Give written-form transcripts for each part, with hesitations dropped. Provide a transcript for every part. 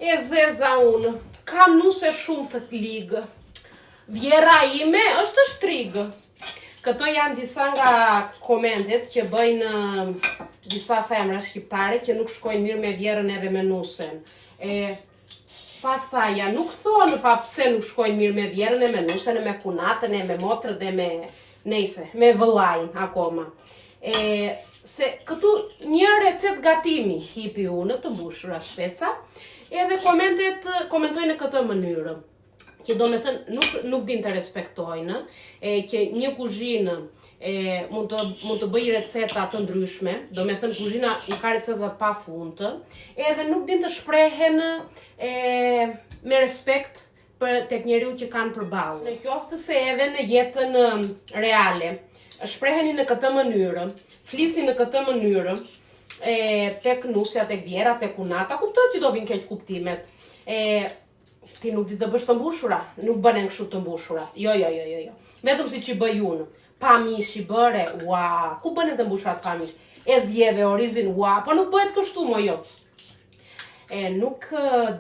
E zeza unë, kam nuse shumë të ligë. Vjera ime është shtrigë. Këto janë disa nga komentet që bëjnë disa femra shqiptare që nuk shkojnë mirë me vjerën edhe me nusen. Pastaj ja nuk thonë pa pse nuk shkojnë mirë me vjerën e me nusen e me kunatën e me motrën dhe me vëllajnë akoma. Se këtu një recet gatimi hipi unë të mbushura speca, edhe komentojnë në këtë mënyrë, që do me thënë nuk din të respektojnë, që një kuzhinë mund të bëj receta të ndryshme, do me thënë kuzhina nuk ka recetat pa fundë, edhe nuk din të shprehen me respekt për tek njeriu që kanë përballë. Në qoftë se edhe në jetën reale, shpreheni në këtë mënyrë, flisni në këtë mënyrë, tek nusja, tek vjera, tek kunata, kuptoj që do vinë keq kuptimet. Ti nuk di të bësh të mbushura, nuk bënen kështu të mbushura. Jo. Vetëm si që bëj unë. Pa mish i bëre, ua, ku bënen të mbushurat pa mish? E zjeve orizin, ua, po nuk bëhet kështu mo jo. Nuk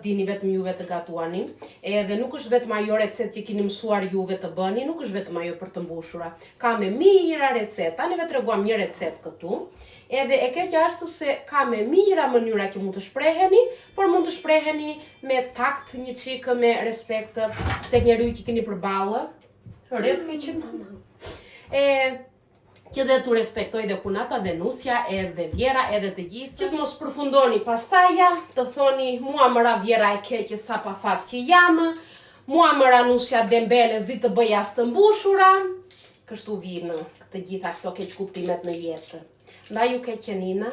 dini vetëm juve të gatuani, edhe nuk është vetëm ajo recet që keni mësuar juve të bëni, nuk është vetëm ajo për të mbushura. Ka me mira receta, neve treguam një recet këtu, edhe e keqja është se ka me mira mënyra që mund të shpreheni, por mund të shpreheni me takt, një çik me respekt tek njeriu që keni përballë. Rrit me që mama. Që dhe të respektoj dhe kunata dhe nusja edhe vjera edhe të gjithë, që të mos përfundoni pastaja, të thoni mua mëra vjera e keqe sa pa fat që jam, mua mëra nusja dembeles di të bëj as të mbushura, kështu vinë të gjitha këto keq kuptimet në jetë. Ndaj ju keqenina,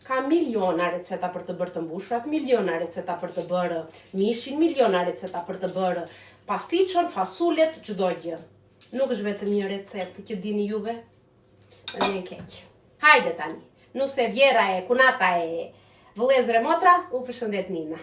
ka miliona receta për të bërë të mbushurat, miliona receta për të bërë mishin, miliona receta për të bërë pastiçon, fasulet, çdo gjë. Nuk është vetëm një recetë që dini juve. Në keq. Hajde tani, nuse vjera e kunata e vëllezër e motra, u përshëndet Nina.